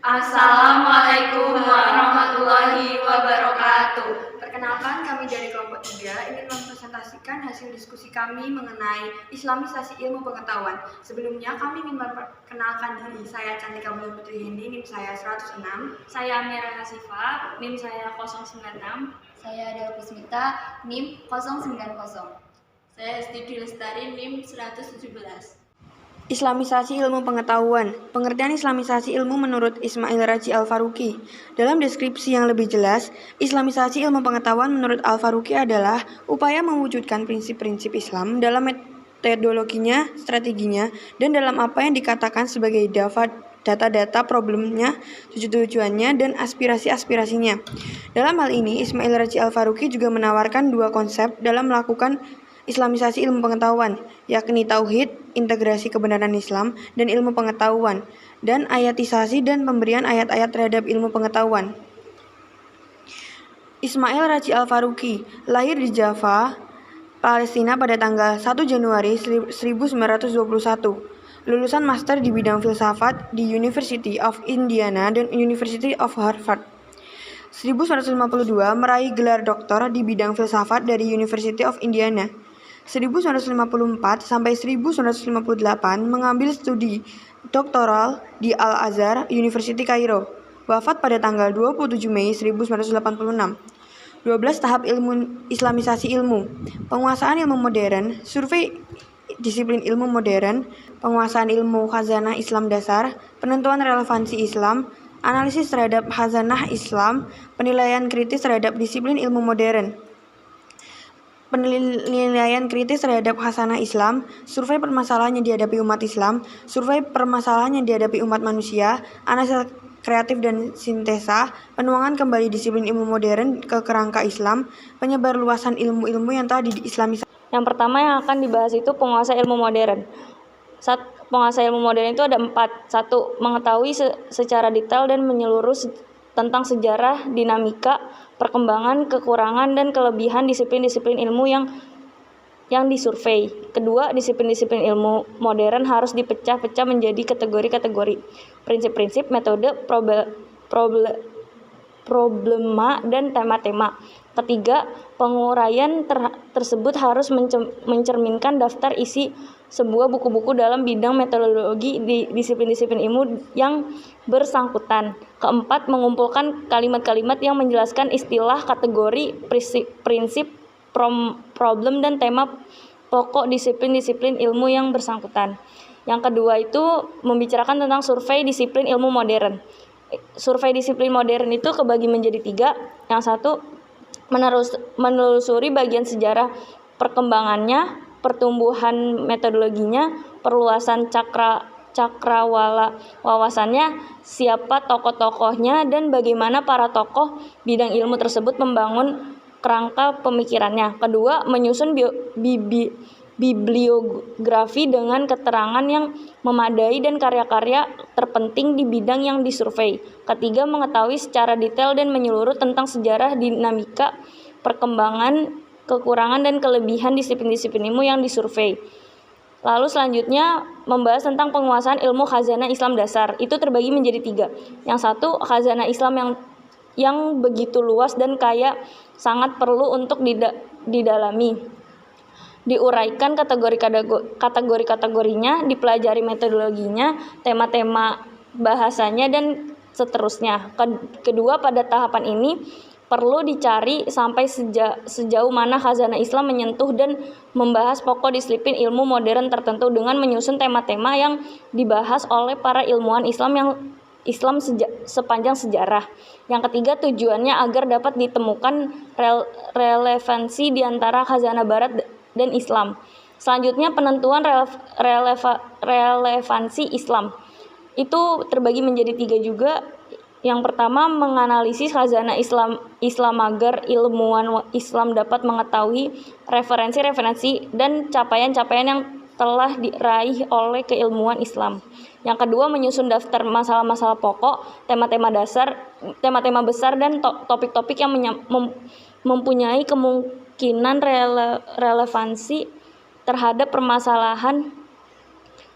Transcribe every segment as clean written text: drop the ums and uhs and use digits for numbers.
Assalamualaikum warahmatullahi wabarakatuh. Perkenalkan, kami dari kelompok 3 ingin mempresentasikan hasil diskusi kami mengenai Islamisasi ilmu pengetahuan. Sebelumnya kami ingin memperkenalkan diri. Saya Cantika Bulan Putri Hindi, NIM saya 106. Saya Amira Hasifah, NIM saya 096. Saya Dea Pusmita, NIM 090. Saya Esti Lestari, NIM 117. Islamisasi ilmu pengetahuan. Pengertian Islamisasi ilmu menurut Ismail Raji Al-Faruqi. Dalam deskripsi yang lebih jelas, Islamisasi ilmu pengetahuan menurut Al-Faruqi adalah upaya mewujudkan prinsip-prinsip Islam dalam metodologinya, strateginya, dan dalam apa yang dikatakan sebagai data-data problemnya, tujuannya, dan aspirasi-aspirasinya. Dalam hal ini, Ismail Raji Al-Faruqi juga menawarkan dua konsep dalam melakukan Islamisasi ilmu pengetahuan, yakni tauhid, integrasi kebenaran Islam, dan ilmu pengetahuan, dan ayatisasi dan pemberian ayat-ayat terhadap ilmu pengetahuan. Ismail Raji Al-Faruqi lahir di Java, Palestina pada tanggal 1 Januari 1921. Lulusan master di bidang filsafat di University of Indiana dan University of Harvard. 1952 meraih gelar doktor di bidang filsafat dari University of Indiana. 1954 sampai 1958 mengambil studi doktoral di Al-Azhar University Kairo. Wafat pada tanggal 27 Mei 1986. 12 tahap Islamisasi ilmu. Penguasaan ilmu modern, survei disiplin ilmu modern, penguasaan ilmu khazanah Islam dasar, penentuan relevansi Islam, analisis terhadap khazanah Islam, penilaian kritis terhadap disiplin ilmu modern. Penilaian kritis terhadap khazanah Islam, survei permasalahan yang dihadapi umat Islam, survei permasalahan yang dihadapi umat manusia, analisa kreatif dan sintesa, penuangan kembali disiplin ilmu modern ke kerangka Islam, penyebarluasan ilmu-ilmu yang telah diislamisasi. Yang pertama yang akan dibahas itu penguasa ilmu modern. Penguasa ilmu modern itu ada 4. 1. Mengetahui secara detail dan menyeluruh tentang sejarah, dinamika, perkembangan, kekurangan, dan kelebihan disiplin-disiplin ilmu yang disurvei. Kedua, disiplin-disiplin ilmu modern harus dipecah-pecah menjadi kategori-kategori, prinsip-prinsip, metode, problema, dan tema-tema. Ketiga, penguraian tersebut harus mencerminkan daftar isi sebuah buku-buku dalam bidang metodologi di disiplin-disiplin ilmu yang bersangkutan. Keempat, mengumpulkan kalimat-kalimat yang menjelaskan istilah, kategori, prinsip, problem, dan tema pokok disiplin-disiplin ilmu yang bersangkutan. Yang kedua itu membicarakan tentang survei disiplin ilmu modern. Survei disiplin modern itu kebagi menjadi 3. Yang satu, menelusuri bagian sejarah perkembangannya, pertumbuhan metodologinya, perluasan cakrawala wawasannya, siapa tokoh-tokohnya, dan bagaimana para tokoh bidang ilmu tersebut membangun kerangka pemikirannya. Kedua, menyusun bibliografi dengan keterangan yang memadai dan karya-karya terpenting di bidang yang disurvei. Ketiga, mengetahui secara detail dan menyeluruh tentang sejarah, dinamika, perkembangan, kekurangan, dan kelebihan disiplin-disiplin ilmu yang disurvei. Lalu selanjutnya membahas tentang penguasaan ilmu khazanah Islam dasar. Itu terbagi menjadi 3. Yang satu, khazanah Islam yang begitu luas dan kaya, sangat perlu untuk didalami. Diuraikan kategori-kategorinya, dipelajari metodologinya, tema-tema bahasanya, dan seterusnya. Kedua, pada tahapan ini perlu dicari sampai sejauh mana khazanah Islam menyentuh dan membahas pokok disiplin ilmu modern tertentu dengan menyusun tema-tema yang dibahas oleh para ilmuwan Islam sepanjang sejarah. Yang ketiga, tujuannya agar dapat ditemukan relevansi di antara khazanah Barat dan Islam. Selanjutnya, penentuan relevansi Islam. Itu terbagi menjadi 3 juga. Yang pertama, menganalisis khazanah Islam agar ilmuwan Islam dapat mengetahui referensi-referensi dan capaian-capaian yang telah diraih oleh keilmuan Islam. Yang kedua, menyusun daftar masalah-masalah pokok, tema-tema besar, dan topik-topik yang mempunyai kemungkinan relevansi terhadap permasalahan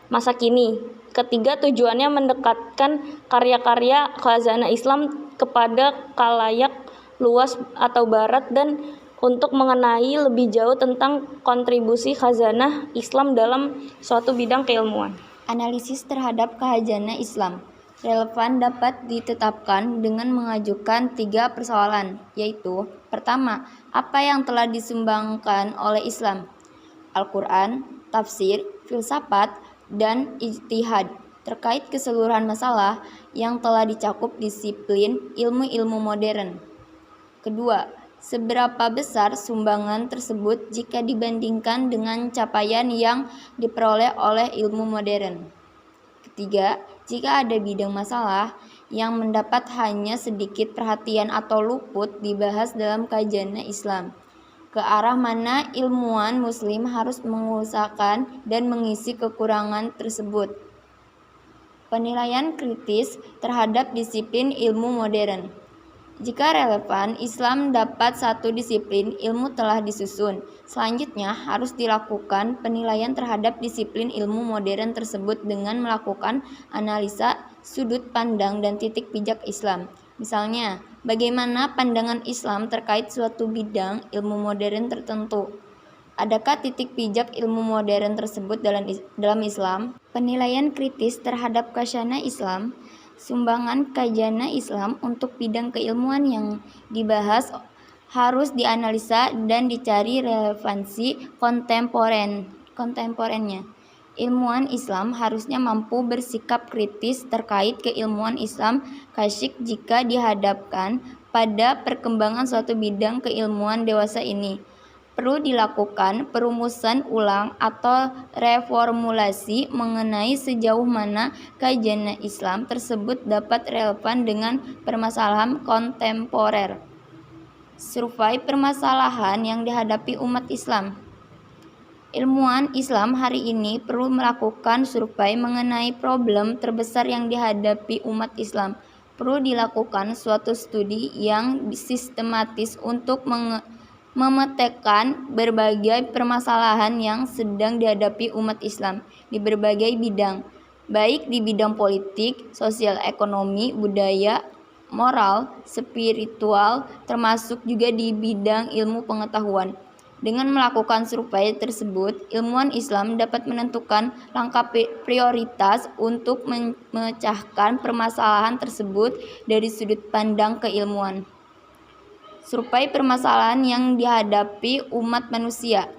masa kini. Ketiga, tujuannya mendekatkan karya-karya khazanah Islam kepada khalayak luas atau barat dan untuk mengenai lebih jauh tentang kontribusi khazanah Islam dalam suatu bidang keilmuan. Analisis terhadap khazanah Islam relevan dapat ditetapkan dengan mengajukan 3 persoalan, yaitu: pertama, apa yang telah disumbangkan oleh Islam? Al-Quran, tafsir, filsafat, dan ijtihad terkait keseluruhan masalah yang telah dicakup disiplin ilmu-ilmu modern. Kedua, seberapa besar sumbangan tersebut jika dibandingkan dengan capaian yang diperoleh oleh ilmu modern. Ketiga, jika ada bidang masalah yang mendapat hanya sedikit perhatian atau luput dibahas dalam khazanah Islam, ke arah mana ilmuwan muslim harus mengusahakan dan mengisi kekurangan tersebut. Penilaian kritis terhadap disiplin ilmu modern. Jika relevan, Islam dapat satu disiplin ilmu telah disusun. Selanjutnya harus dilakukan penilaian terhadap disiplin ilmu modern tersebut dengan melakukan analisa sudut pandang dan titik pijak Islam. Misalnya, bagaimana pandangan Islam terkait suatu bidang ilmu modern tertentu? Adakah titik pijak ilmu modern tersebut dalam Islam? Penilaian kritis terhadap khazanah Islam. Sumbangan khazanah Islam untuk bidang keilmuan yang dibahas harus dianalisa dan dicari relevansi kontemporennya. Ilmuwan Islam harusnya mampu bersikap kritis terkait keilmuan Islam kasyik jika dihadapkan pada perkembangan suatu bidang keilmuan dewasa ini. Perlu dilakukan perumusan ulang atau reformulasi mengenai sejauh mana khazanah Islam tersebut dapat relevan dengan permasalahan kontemporer. Survei permasalahan yang dihadapi umat Islam. Ilmuwan Islam hari ini perlu melakukan survei mengenai problem terbesar yang dihadapi umat Islam. Perlu dilakukan suatu studi yang sistematis untuk memetakan berbagai permasalahan yang sedang dihadapi umat Islam di berbagai bidang, baik di bidang politik, sosial, ekonomi, budaya, moral, spiritual, termasuk juga di bidang ilmu pengetahuan. Dengan melakukan survei tersebut, ilmuwan Islam dapat menentukan langkah prioritas untuk memecahkan permasalahan tersebut dari sudut pandang keilmuan. Survei permasalahan yang dihadapi umat manusia.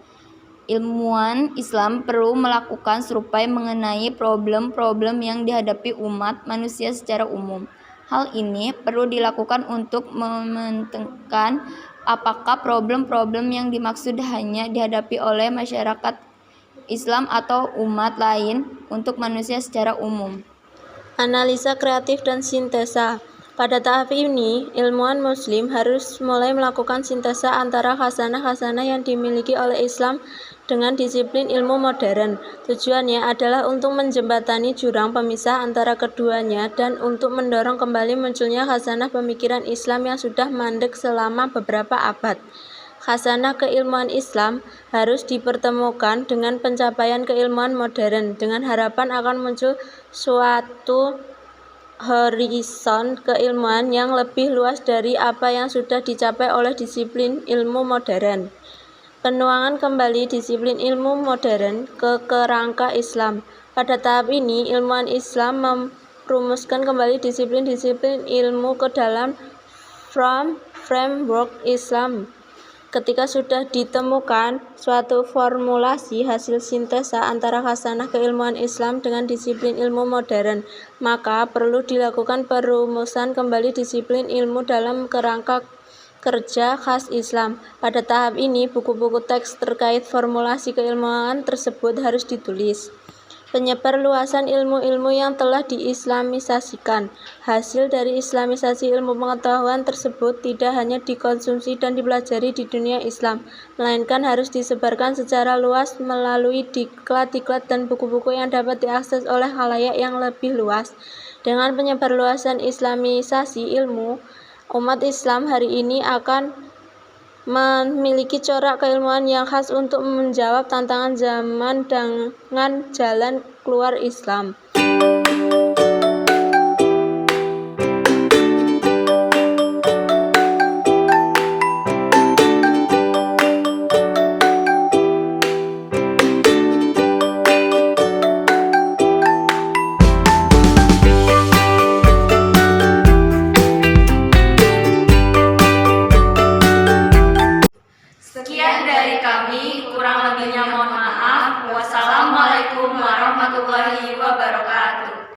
Ilmuwan Islam perlu melakukan survei mengenai problem-problem yang dihadapi umat manusia secara umum. Hal ini perlu dilakukan untuk mementingkan apakah problem-problem yang dimaksud hanya dihadapi oleh masyarakat Islam atau umat lain untuk manusia secara umum. Analisa kreatif dan sintesa. Pada tahap ini, ilmuwan muslim harus mulai melakukan sintesa antara khazanah-khazanah yang dimiliki oleh Islam dengan disiplin ilmu modern. Tujuannya adalah untuk menjembatani jurang pemisah antara keduanya dan untuk mendorong kembali munculnya khazanah pemikiran Islam yang sudah mandek selama beberapa abad. Khazanah keilmuan Islam harus dipertemukan dengan pencapaian keilmuan modern dengan harapan akan muncul suatu horizon keilmuan yang lebih luas dari apa yang sudah dicapai oleh disiplin ilmu modern. Penuangan kembali disiplin ilmu modern ke kerangka Islam. Pada tahap ini, ilmuwan Islam merumuskan kembali disiplin-disiplin ilmu ke dalam framework Islam. Ketika sudah ditemukan suatu formulasi hasil sintesa antara khazanah keilmuan Islam dengan disiplin ilmu modern, maka perlu dilakukan perumusan kembali disiplin ilmu dalam kerangka kerja khas Islam. Pada tahap ini, buku-buku teks terkait formulasi keilmuan tersebut harus ditulis. Penyebar luasan ilmu-ilmu yang telah diislamisasikan. Hasil dari islamisasi ilmu pengetahuan tersebut tidak hanya dikonsumsi dan dipelajari di dunia Islam, melainkan harus disebarkan secara luas melalui diklat-diklat dan buku-buku yang dapat diakses oleh khalayak yang lebih luas. Dengan penyebarluasan islamisasi ilmu, umat Islam hari ini akan memiliki corak keilmuan yang khas untuk menjawab tantangan zaman dengan jalan keluar Islam. kurang lebihnya mohon